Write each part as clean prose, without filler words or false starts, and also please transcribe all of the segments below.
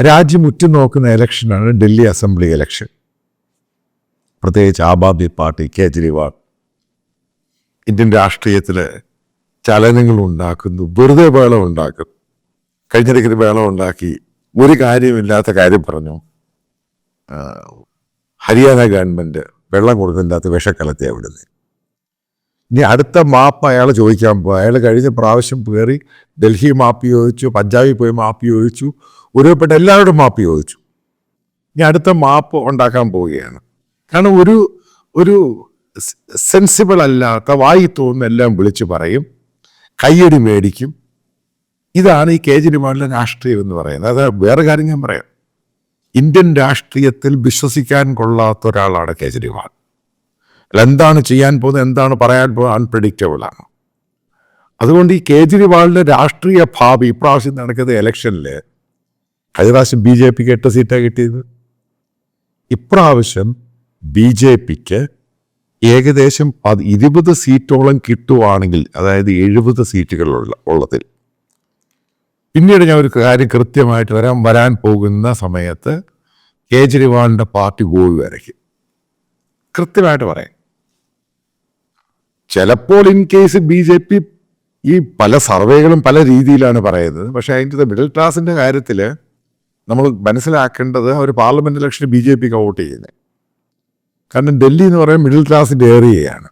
രാജ്യം ഉറ്റുനോക്കുന്ന ഇലക്ഷനാണ് Delhi assembly election. പ്രത്യേകിച്ച് Aam Aadmi party, Kejriwal Indian രാഷ്ട്രീയത്തിൽ ചലനങ്ങൾ ഉണ്ടാക്കുന്നു, വെറുതെ ബഹളം ഉണ്ടാക്കുന്നു. കഴിഞ്ഞിടയ്ക്ക് ബഹളം ഉണ്ടാക്കി ഒരു കാര്യമില്ലാത്ത കാര്യം പറഞ്ഞു. ഹരിയാന ഗവൺമെൻറ് വെള്ളം കൊടുക്കുന്നതിനകത്ത് വിഷക്കലത്തി അവിടുന്ന്. ഇനി അടുത്ത മാപ്പ് അയാൾ ചോദിക്കാൻ പോകും. അയാൾ കഴിഞ്ഞ പ്രാവശ്യം കയറി ഡൽഹി മാപ്പ് ചോദിച്ചു, പഞ്ചാബിൽ പോയി മാപ്പ് ചോദിച്ചു, ഒരുപ്പെട്ട എല്ലാവരോടും മാപ്പ് ചോദിച്ചു. ഇനി അടുത്ത മാപ്പ് ഉണ്ടാക്കാൻ പോവുകയാണ്. കാരണം ഒരു സെൻസിബിൾ അല്ലാത്ത വായി തോന്നുന്ന എല്ലാം വിളിച്ചു പറയും, കയ്യടി മേടിക്കും. ഇതാണ് ഈ കേജ്രിവാളിൻ്റെ രാഷ്ട്രീയം എന്ന് പറയുന്നത്. അത് വേറെ കാര്യം ഞാൻ പറയാം. ഇന്ത്യൻ രാഷ്ട്രീയത്തിൽ വിശ്വസിക്കാൻ കൊള്ളാത്ത ഒരാളാണ് കേജ്രിവാൾ. എന്താണ് ചെയ്യാൻ പോകുന്നത്, എന്താണ് പറയാൻ പോകുന്നത്, അൺപ്രഡിക്റ്റബിളാണ്. അതുകൊണ്ട് ഈ കേജ്രിവാളിൻ്റെ രാഷ്ട്രീയ ഭാവി ഇപ്രാവശ്യം നടക്കുന്ന ഇലക്ഷനിൽ കഴിഞ്ഞ പ്രാവശ്യം BJP 8 സീറ്റാണ് കിട്ടിയത്. ഇപ്രാവശ്യം BJP ഏകദേശം 20 സീറ്റോളം കിട്ടുവാണെങ്കിൽ, അതായത് 70 സീറ്റുകൾ ഉള്ളതിൽ, പിന്നീട് ഞാൻ ഒരു കാര്യം കൃത്യമായിട്ട് വരാൻ പോകുന്ന സമയത്ത് കേജ്രിവാളിൻ്റെ പാർട്ടി ഗോൾ വരയ്ക്കും. കൃത്യമായിട്ട് പറയാം. ചിലപ്പോൾ ഇൻ കേസ് BJP ഈ പല സർവേകളും പല രീതിയിലാണ് പറയുന്നത്. പക്ഷേ അതിൻ്റെ മിഡിൽ ക്ലാസിൻ്റെ കാര്യത്തിൽ നമ്മൾ മനസ്സിലാക്കേണ്ടത്, അവർ പാർലമെൻറ്റ് ഇലക്ഷന് BJP വോട്ട് ചെയ്യുന്നത്. കാരണം ഡൽഹി എന്ന് പറയുന്നത് മിഡിൽ ക്ലാസിൻ്റെ ഏരിയയാണ്.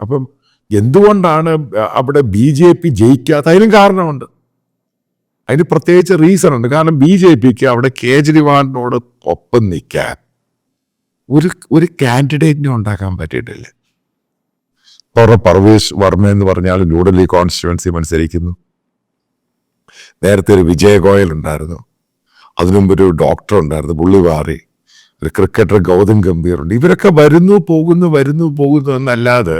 അപ്പം എന്തുകൊണ്ടാണ് അവിടെ BJP ജയിക്കാത്ത? അതിനും കാരണമുണ്ട്. അതിന് പ്രത്യേകിച്ച് റീസൺ ഉണ്ട്. കാരണം BJP അവിടെ കേജ്രിവാളിനോട് ഒപ്പം നിൽക്കാൻ ഒരു കാൻഡിഡേറ്റിനെ ഉണ്ടാക്കാൻ പറ്റിയിട്ടില്ല. പർവേഷ് വർമ്മ എന്ന് പറഞ്ഞാൽ ന്യൂഡൽഹി കോൺസ്റ്റിറ്റ്യുവൻസി മത്സരിക്കുന്നു. നേരത്തെ ഒരു വിജയ് ഗോയൽ ഉണ്ടായിരുന്നു, അതിനുമുമ്പ് ഒരു ഡോക്ടർ ഉണ്ടായിരുന്നു, പുള്ളിവാറി, ഒരു ക്രിക്കറ്റർ ഗൗതം ഗംഭീർ ഉണ്ട്. ഇവരൊക്കെ വരുന്നു പോകുന്നു എന്നല്ലാതെ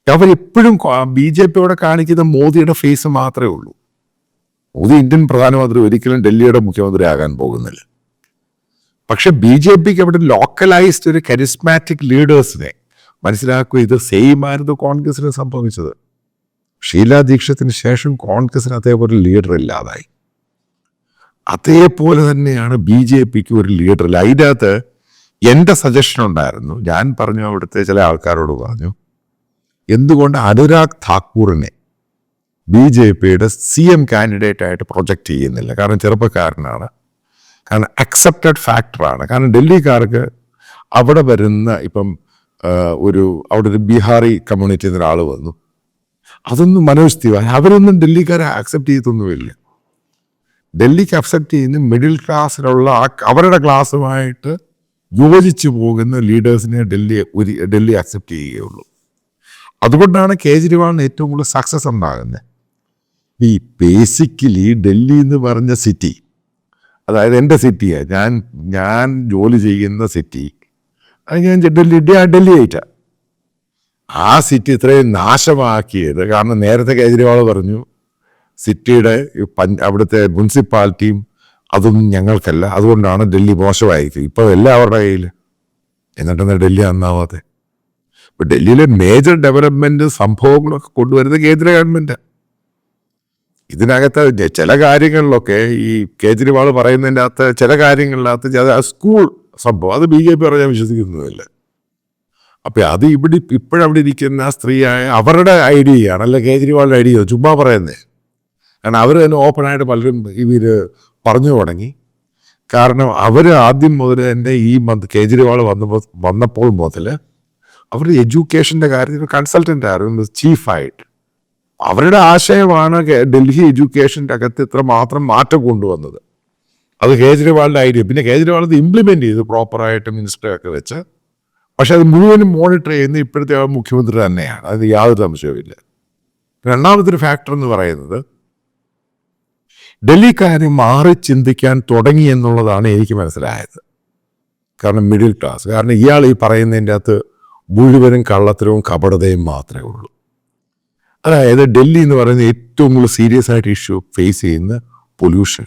അവരെപ്പോഴും BJPയോടെ കാണിക്കുന്ന മോദിയുടെ ഫേസ് മാത്രമേ ഉള്ളൂ. മോദി ഇന്ത്യൻ പ്രധാനമന്ത്രി, ഒരിക്കലും ഡൽഹിയുടെ മുഖ്യമന്ത്രി ആകാൻ പോകുന്നില്ല. പക്ഷെ BJPക്ക് അവിടെ ലോക്കലൈസ്ഡ് ഒരു കരിസ്മാറ്റിക് ലീഡേഴ്സിനെ മനസ്സിലാക്കുക. ഇത് സെയിം ആയിരുന്നു കോൺഗ്രസിന് സംഭവിച്ചത്. ഷീലാ ദീക്ഷിത്തിന് ശേഷം കോൺഗ്രസിന് അതേപോലെ ലീഡർ ഇല്ലാതായി. അതേപോലെ തന്നെയാണ് BJPക്ക് ഒരു ലീഡറില്ല. അതിൻ്റെ അകത്ത് എൻ്റെ സജഷൻ ഉണ്ടായിരുന്നു. ഞാൻ പറഞ്ഞു, അവിടുത്തെ ചില ആൾക്കാരോട് പറഞ്ഞു, എന്തുകൊണ്ട് അനുരാഗ് താക്കൂറിനെ BJPയുടെ CM കാൻഡിഡേറ്റായിട്ട് പ്രൊജക്റ്റ് ചെയ്യുന്നില്ല? കാരണം ചെറുപ്പക്കാരനാണ്, കാരണം അക്സെപ്റ്റഡ് ഫാക്ടറാണ്. കാരണം ഡൽഹിക്കാർക്ക് അവിടെ വരുന്ന ഇപ്പം അവിടെ ഒരു ബീഹാറി കമ്മ്യൂണിറ്റിയിൽ നിന്ന് ഒരാൾ വന്നു, അതൊന്നും മനോജ് തിവാരി, അവരൊന്നും ഡൽഹിക്കാരെ അക്സെപ്റ്റ് ചെയ്തൊന്നുമില്ല. ഡൽഹിക്ക് അക്സെപ്റ്റ് ചെയ്യുന്ന മിഡിൽ ക്ലാസ്സിലുള്ള അവരുടെ ക്ലാസ്സുമായിട്ട് യോജിച്ചു പോകുന്ന ലീഡേഴ്സിനെ ഡൽഹി അക്സെപ്റ്റ് ചെയ്യുകയുള്ളൂ. അതുകൊണ്ടാണ് കേജ്രിവാളിന് ഏറ്റവും കൂടുതൽ സക്സസ് ഉണ്ടാകുന്നത്. ഈ ബേസിക്കലി ഡൽഹി എന്ന് പറഞ്ഞ സിറ്റി, അതായത് എൻ്റെ സിറ്റിയാണ്, ഞാൻ ജോലി ചെയ്യുന്ന സിറ്റി, അത് ഞാൻ ഡൽഹി ആയിട്ടാണ്. ആ സിറ്റി ഇത്രയും നാശമാക്കിയത് കാരണം നേരത്തെ കേജ്രിവാൾ പറഞ്ഞു സിറ്റിയുടെ അവിടുത്തെ മുനിസിപ്പാലിറ്റിയും അതൊന്നും ഞങ്ങൾക്കല്ല, അതുകൊണ്ടാണ് ഡൽഹി മോശമായിരിക്കും. ഇപ്പോൾ എല്ലാവരുടെ കയ്യിൽ. എന്നിട്ടെന്താ ഡൽഹി നന്നാവാതെ? ഇപ്പം ഡൽഹിയിലെ മേജർ ഡെവലപ്മെൻറ്റ് സംഭവങ്ങളൊക്കെ കൊണ്ടുവരുന്നത് കേന്ദ്ര ഗവൺമെൻറ്. ഇതിനകത്ത് ചില കാര്യങ്ങളിലൊക്കെ ഈ കേജ്രിവാൾ പറയുന്നതിൻ്റെ അകത്ത് ചില കാര്യങ്ങളിനകത്ത് സ്കൂൾ സംഭവം അത് BJP പറയാൻ വിശ്വസിക്കുന്നുമില്ല. അപ്പം അത് ഇപ്പോഴവിടെ ഇരിക്കുന്ന സ്ത്രീയായ അവരുടെ ഐഡിയയാണ്, അല്ല കേജ്രിവാളിൻ്റെ ഐഡിയ ചുമ്മാ പറയുന്നത്. കാരണം അവർ തന്നെ ഓപ്പണായിട്ട് പലരും ഇവർ പറഞ്ഞു തുടങ്ങി. കാരണം അവർ ആദ്യം മുതൽ തന്നെ ഈ കേജ്രിവാൾ വന്നപ്പോൾ മുതൽ അവർ എഡ്യൂക്കേഷൻ്റെ കാര്യത്തിൽ കൺസൾട്ടൻ്റ് ആയിരുന്നു, ചീഫായിട്ട്. അവരുടെ ആശയമാണ് ഡൽഹി എഡ്യൂക്കേഷൻ്റെ അകത്ത് ഇത്ര മാത്രം മാറ്റം കൊണ്ടുവന്നത്. അത് കേജ്രിവാളിൻ്റെ ഐഡിയ. പിന്നെ കേജ്രിവാൾ അത് ഇംപ്ലിമെൻ്റ് ചെയ്തു പ്രോപ്പറായിട്ട്, മിനിസ്റ്ററൊക്കെ വെച്ച്. പക്ഷെ അത് മുഴുവനും മോണിറ്റർ ചെയ്യുന്ന ഇപ്പോഴത്തെ മുഖ്യമന്ത്രി തന്നെയാണ്, അത് യാതൊരു സംശയവുമില്ല. രണ്ടാമതൊരു ഫാക്ടർ എന്ന് പറയുന്നത് ഡൽഹിക്കാർ മാറി ചിന്തിക്കാൻ തുടങ്ങി എന്നുള്ളതാണ് എനിക്ക് മനസ്സിലായത്. കാരണം മിഡിൽ ക്ലാസ്, കാരണം ഇയാൾ ഈ പറയുന്നതിൻ്റെ അകത്ത് മുഴുവനും കള്ളത്തരവും കപടതയും മാത്രമേ ഉള്ളൂ. അതായത് ഡൽഹി എന്ന് പറയുന്ന ഏറ്റവും കൂടുതൽ സീരിയസ് ആയിട്ട് ഇഷ്യൂ ഫേസ് ചെയ്യുന്ന പൊല്യൂഷൻ.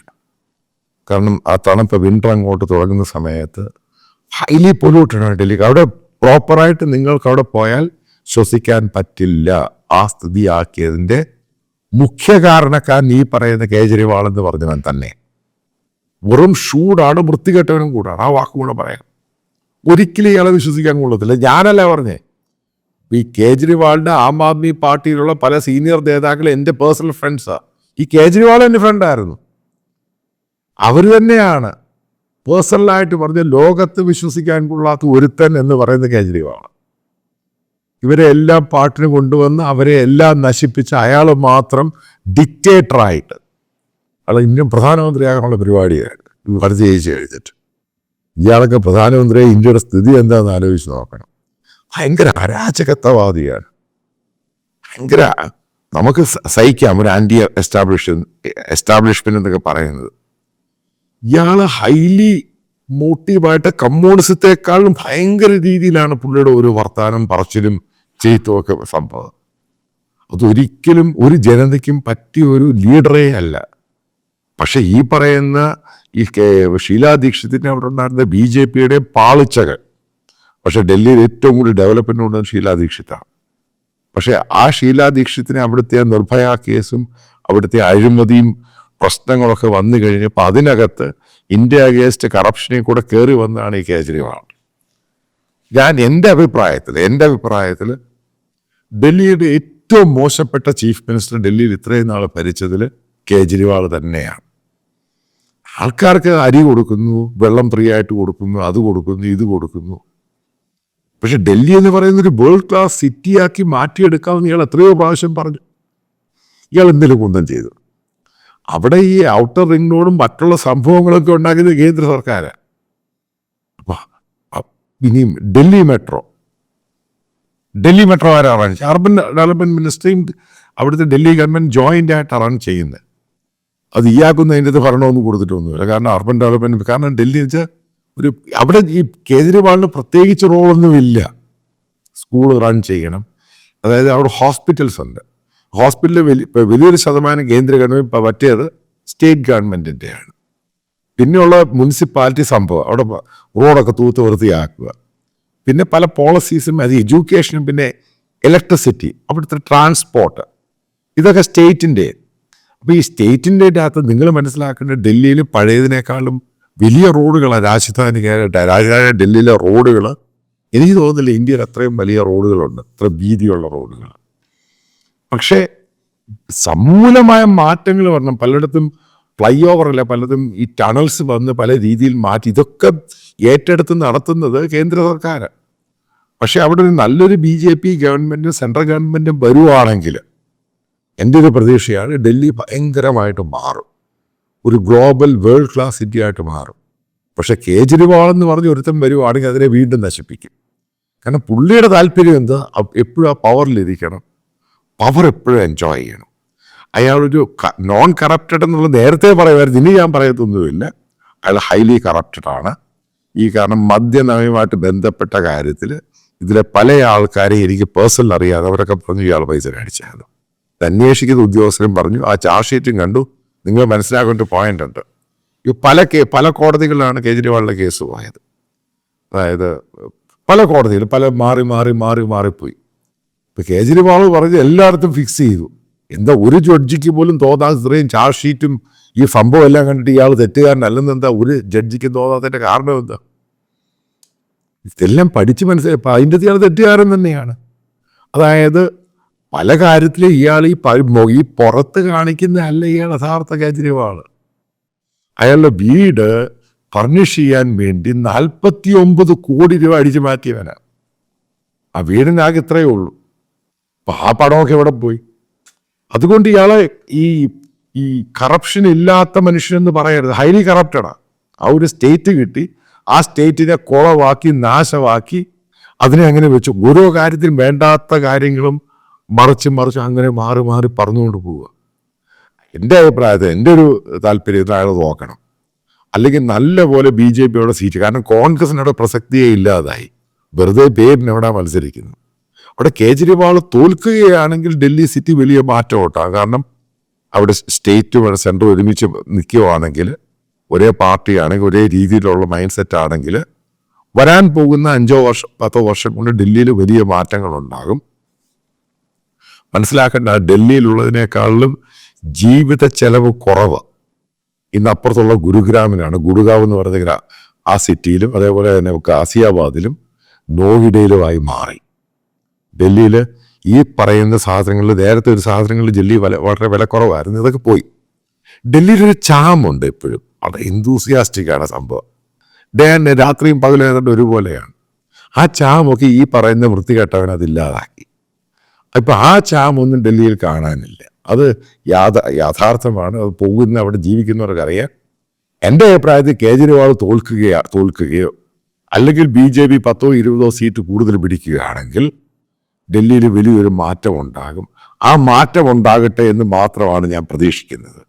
കാരണം ആ തണുപ്പ് വിൻ്റർ അങ്ങോട്ട് തുടങ്ങുന്ന സമയത്ത് ഹൈലി പൊല്യൂട്ടഡ് ആണ് ഡൽഹിക്ക്. അവിടെ പ്രോപ്പറായിട്ട് നിങ്ങൾക്ക് അവിടെ പോയാൽ ശ്വസിക്കാൻ പറ്റില്ല. ആ സ്ഥിതിയാക്കിയതിൻ്റെ മുഖ്യ കാരണക്കാരൻ ഈ പറയുന്ന കേജ്രിവാൾ എന്ന് പറഞ്ഞവൻ തന്നെ. വെറും ഷൂടാണ്, വൃത്തികെട്ടവനും കൂടാണ്. ആ വാക്ക് കൂടെ പറയാം. ഒരിക്കലും ഇയാളെ വിശ്വസിക്കാൻ കൊള്ളത്തില്ല. ഞാനല്ല പറഞ്ഞേ, ഈ കേജ്രിവാളിന്റെ ആം ആദ്മി പാർട്ടിയിലുള്ള പല സീനിയർ നേതാക്കൾ എൻ്റെ പേഴ്സണൽ ഫ്രണ്ട്സാണ്. ഈ കേജ്രിവാൾ എൻ്റെ ഫ്രണ്ടായിരുന്നു. അവർ തന്നെയാണ് പേഴ്സണലായിട്ട് പറഞ്ഞ ലോകത്ത് വിശ്വസിക്കാൻ കൊള്ളാത്ത ഒരുത്തൻ എന്ന് പറയുന്ന കേജ്രിവാൾ. ഇവരെ എല്ലാം പാർട്ടിന് കൊണ്ടുവന്ന് അവരെ എല്ലാം നശിപ്പിച്ച് അയാൾ മാത്രം ഡിക്റ്റേറ്ററായിട്ട് അയാൾ ഇന്ത്യൻ പ്രധാനമന്ത്രിയാകാനുള്ള പരിപാടിയാണ് അടുത്ത് ജയിച്ച് കഴിഞ്ഞിട്ട്. ഇയാളൊക്കെ പ്രധാനമന്ത്രിയെ ഇന്ത്യയുടെ സ്ഥിതി എന്താണെന്ന് ആലോചിച്ച് നോക്കണം. ഭയങ്കര അരാജകത്വവാദിയാണ്. ഭയങ്കര നമുക്ക് സഹിക്കാം ഒരു ആൻറ്റി എസ്റ്റാബ്ലിഷ്മെന്റ് എന്നൊക്കെ പറയുന്നത്. ഇയാൾ ഹൈലി മോട്ടീവായിട്ട് കമ്മ്യൂണിസത്തെക്കാളും ഭയങ്കര രീതിയിലാണ് പുള്ളിയുടെ ഒരു വർത്താനം പറച്ചിലും ചെയ്ത്തുമൊക്കെ സംഭവം. അതൊരിക്കലും ഒരു ജനതയ്ക്കും പറ്റിയ ഒരു ലീഡറേ അല്ല. പക്ഷെ ഈ പറയുന്ന ഈ ഷീലാ ദീക്ഷിതിന്റെ അവിടെ ഉണ്ടായിരുന്ന BJPയുടെ പാളിച്ചകൾ, പക്ഷെ ഡൽഹിയിൽ ഏറ്റവും കൂടുതൽ ഡെവലപ്മെന്റ് ഉള്ളത് ഷീലാ ദീക്ഷിതാണ്. പക്ഷെ ആ ഷീലാ ദീക്ഷിതിനെ അവിടുത്തെ നിർഭയ കേസും അവിടുത്തെ അഴിമതിയും പ്രശ്നങ്ങളൊക്കെ വന്നു കഴിഞ്ഞപ്പോൾ അതിനകത്ത് ഇന്ത്യ അഗേൻസ്റ്റ് കറപ്ഷനെ കൂടെ കയറി വന്നതാണ് ഈ കേജ്രിവാൾ. എൻ്റെ അഭിപ്രായത്തിൽ ഡൽഹിയുടെ ഏറ്റവും മോശപ്പെട്ട ചീഫ് മിനിസ്റ്റർ ഡൽഹിയിൽ ഇത്രയും നാൾ ഭരിച്ചതിൽ കേജ്രിവാൾ തന്നെയാണ്. ആൾക്കാർക്ക് അരി കൊടുക്കുന്നു, വെള്ളം ഫ്രീ ആയിട്ട് കൊടുക്കുന്നു, അത് കൊടുക്കുന്നു, ഇത് കൊടുക്കുന്നു. പക്ഷെ ഡൽഹി എന്ന് പറയുന്ന ഒരു വേൾഡ് ക്ലാസ് സിറ്റിയാക്കി മാറ്റിയെടുക്കാമെന്ന് ഇയാൾ എത്രയോ പ്രാവശ്യം പറഞ്ഞു. ഇയാൾ എന്തെങ്കിലും കുന്തം ചെയ്തു. അവിടെ ഈ ഔട്ടർ റിംഗ് റോഡും മറ്റുള്ള സംഭവങ്ങളൊക്കെ ഉണ്ടാക്കിയത് കേന്ദ്ര സർക്കാരാണ്. ഇനിയും ഡൽഹി മെട്രോ ആരാണ് റൺ? അർബൻ ഡെവലപ്മെന്റ് മിനിസ്ട്രിയും അവിടുത്തെ ഡൽഹി ഗവൺമെന്റ് ജോയിന്റ് ആയിട്ട് റൺ ചെയ്യുന്നത്. അത് ഇയാൾക്കൊന്നും അതിൻ്റെ ഭരണമൊന്നും കൊടുത്തിട്ടൊന്നുമില്ല. കാരണം അർബൻ ഡെവലപ്മെന്റ്, കാരണം ഡൽഹി വെച്ചാൽ അവിടെ ഈ കേജ്രിവാളിന് പ്രത്യേകിച്ച് റോളൊന്നുമില്ല. സ്കൂൾ റൺ ചെയ്യണം, അതായത് അവിടെ ഹോസ്പിറ്റൽസ് ഉണ്ട്. ഹോസ്പിറ്റലിൽ വലിയൊരു ശതമാനം കേന്ദ്ര ഗവൺമെന്റ്, മറ്റേത് സ്റ്റേറ്റ് ഗവൺമെന്റിൻ്റെയാണ്. പിന്നെയുള്ള മുനിസിപ്പാലിറ്റി സംഭവം, അവിടെ റോഡൊക്കെ തൂത്ത് വൃത്തിയാക്കുക. പിന്നെ പല പോളിസീസും, അത് എഡ്യൂക്കേഷനും, പിന്നെ ഇലക്ട്രിസിറ്റി, അവിടുത്തെ ട്രാൻസ്പോർട്ട്, ഇതൊക്കെ സ്റ്റേറ്റിൻ്റെ. അപ്പോൾ ഈ സ്റ്റേറ്റിൻ്റെ അകത്ത് നിങ്ങൾ മനസ്സിലാക്കേണ്ടത് ഡൽഹിയിൽ പഴയതിനേക്കാളും വലിയ റോഡുകളാണ്. രാജധാനി ഡൽഹിയിലെ റോഡുകൾ എനിക്ക് തോന്നുന്നില്ല ഇന്ത്യയിൽ അത്രയും വലിയ റോഡുകളുണ്ട്, അത്ര വീതിയുള്ള റോഡുകൾ. പക്ഷേ സമൂലമായ മാറ്റങ്ങൾ വരണം. പലയിടത്തും ഫ്ലൈ ഓവറല്ല, പലതും ഈ ടണൽസ് വന്ന് പല രീതിയിൽ മാറ്റി. ഇതൊക്കെ ഏറ്റെടുത്ത് നടത്തുന്നത് കേന്ദ്ര സർക്കാരാണ്. പക്ഷെ അവിടെ ഒരു നല്ലൊരു BJP ഗവൺമെൻറ്റും സെൻട്രൽ ഗവൺമെൻറ്റും വരുവാണെങ്കിൽ എൻ്റെ ഒരു പ്രതീക്ഷയാണ് ഡൽഹി ഭയങ്കരമായിട്ട് മാറും, ഒരു ഗ്ലോബൽ വേൾഡ് ക്ലാസ് സിറ്റി ആയിട്ട് മാറും. പക്ഷെ കേജ്രിവാൾ എന്ന് പറഞ്ഞ് ഒരുത്തം വരുവാണെങ്കിൽ അതിനെ വീണ്ടും നശിപ്പിക്കും. കാരണം പുള്ളിയുടെ താല്പര്യം എന്താ, എപ്പോഴും ആ പവറിലിരിക്കണം, പവർ എപ്പോഴും എൻജോയ് ചെയ്യണം. അയാളൊരു നോൺ കറപ്റ്റഡ് എന്നുള്ളത് നേരത്തെ പറയുമായിരുന്നു, ഇനി ഞാൻ പറയത്തൊന്നുമില്ല. അയാൾ ഹൈലി കറപ്റ്റഡ് ആണ്. ഈ കാരണം മദ്യനയവുമായിട്ട് ബന്ധപ്പെട്ട കാര്യത്തിൽ ഇതിലെ പല ആൾക്കാരെ എനിക്ക് പേഴ്സണൽ അറിയാതെ അവരൊക്കെ പറഞ്ഞു ഇയാൾ പൈസ മേടിച്ചായിരുന്നു. അന്വേഷിക്കുന്ന ഉദ്യോഗസ്ഥരും പറഞ്ഞു, ആ ചാർജ് ഷീറ്റും കണ്ടു. നിങ്ങൾ മനസ്സിലാക്കേണ്ട പോയിന്റ് ഉണ്ട്. ഈ പല കോടതികളിലാണ് കേജ്രിവാളിൻ്റെ കേസ് പോയത്. അതായത് പല കോടതികൾ മാറിപ്പോയി. ഇപ്പം കേജ്രിവാൾ പറഞ്ഞ് എല്ലായിടത്തും ഫിക്സ് ചെയ്തു. എന്താ ഒരു ജഡ്ജിക്ക് പോലും തോന്നാതെ ഇത്രയും ചാർജ് ഷീറ്റും ഈ സംഭവം എല്ലാം കണ്ടിട്ട് ഇയാൾ തെറ്റുകാരനല്ലെന്ന് എന്താ ഒരു ജഡ്ജിക്ക് തോന്നാത്തതിൻ്റെ കാരണം എന്താ? ഇതെല്ലാം പഠിച്ച് മനസ്സിലായി. അപ്പം അതിൻ്റെ ഇയാൾ തെറ്റുകാരൻ തന്നെയാണ്. അതായത് പല കാര്യത്തിലും ഇയാൾ ഈ പുറത്ത് കാണിക്കുന്ന അല്ല ഇയാൾ യഥാർത്ഥ കേജ്രിവാൾ. അയാളുടെ വീട് ഫർണിഷ് ചെയ്യാൻ വേണ്ടി 49 കോടി രൂപ അടിച്ചു മാറ്റിയവനാണ്. ആ വീടിനാകെ ഇത്രയേ ഉള്ളൂ. അപ്പം ആ പണമൊക്കെ എവിടെ പോയി? അതുകൊണ്ട് ഇയാളെ ഈ കറപ്ഷൻ ഇല്ലാത്ത മനുഷ്യനെന്ന് പറയരുത്, ഹൈലി കറപ്റ്റഡാണ്. ആ ഒരു സ്റ്റേറ്റ് കിട്ടി, ആ സ്റ്റേറ്റിനെ കുളവാക്കി നാശമാക്കി അതിനെ അങ്ങനെ വെച്ചു. ഓരോ കാര്യത്തിലും വേണ്ടാത്ത കാര്യങ്ങളും മറിച്ച് അങ്ങനെ മാറി പറഞ്ഞുകൊണ്ട് പോവുക. എൻ്റെ അഭിപ്രായത്തിൽ, എൻ്റെ ഒരു താല്പര്യത്തിൽ അയാൾ നോക്കണം. അല്ലെങ്കിൽ നല്ലപോലെ BJPയുടെ സീറ്റ്, കാരണം കോൺഗ്രസിനോട് പ്രസക്തിയെ ഇല്ലാതായി, വെറുതെ പേരിനെവിടെ മത്സരിക്കുന്നു. അവിടെ കേജ്രിവാൾ തോൽക്കുകയാണെങ്കിൽ ഡൽഹി സിറ്റി വലിയ മാറ്റം ഉണ്ടാകും. കാരണം അവിടെ സ്റ്റേറ്റും സെൻട്രൽ ഒരുമിച്ച് നിൽക്കുകയാണെങ്കിൽ, ഒരേ പാർട്ടിയാണെങ്കിൽ, ഒരേ രീതിയിലുള്ള മൈൻഡ് സെറ്റ് ആണെങ്കിൽ, വരാൻ പോകുന്ന 5-10 വർഷം കൊണ്ട് ഡൽഹിയിൽ വലിയ മാറ്റങ്ങളുണ്ടാകും. മനസ്സിലാക്കേണ്ട, ഡൽഹിയിലുള്ളതിനേക്കാളും ജീവിത ചെലവ് കുറവ് ഇന്ന് അപ്പുറത്തുള്ള ഗുരുഗ്രാമിലാണ്, ഗുഡ്ഗാവ് എന്ന് പറയുന്ന ആ സിറ്റിയിലും അതേപോലെ തന്നെ ഗാസിയാബാദിലും നോയിഡയിലുമായി മാറി. ഡൽഹിയിൽ ഈ പറയുന്ന സാധനങ്ങളിൽ, നേരത്തെ ഒരു സാധനങ്ങളിൽ ഡൽഹി വളരെ വിലക്കുറവായിരുന്നു, ഇതൊക്കെ പോയി. ഡൽഹിയിലൊരു ചാമുണ്ട് എപ്പോഴും, അത് എന്തൂസിയാസ്റ്റിക്കാണ് സംഭവം. രാത്രിയും പകലും ഏതാണ്ട് ഒരുപോലെയാണ്. ആ ചാമൊക്കെ ഈ പറയുന്ന വൃത്തികെട്ടവൻ അതില്ലാതാക്കി. ഇപ്പം ആ ചാമൊന്നും ഡൽഹിയിൽ കാണാനില്ല. അത് യാഥാർത്ഥമാണ്. അത് പോകുന്ന അവിടെ ജീവിക്കുന്നവർക്കറിയാം. എൻ്റെ അഭിപ്രായത്തിൽ കേജ്രിവാൾ തോൽക്കുകയോ അല്ലെങ്കിൽ BJP 10-20 സീറ്റ് കൂടുതൽ പിടിക്കുകയാണെങ്കിൽ ഡൽഹിയിൽ വലിയൊരു മാറ്റം ഉണ്ടാകും. ആ മാറ്റം ഉണ്ടാകട്ടെ എന്ന് മാത്രമാണ് ഞാൻ പ്രതീക്ഷിക്കുന്നത്.